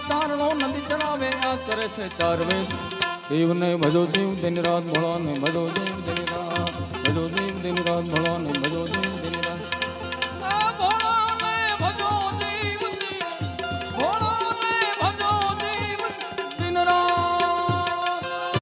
तारणो नदी चरावे आ करे से चारवे देव ने भजो देव दिन रात भोला ने भजो देव दिन रात भजो देव दिन रात भोला ने भजो देव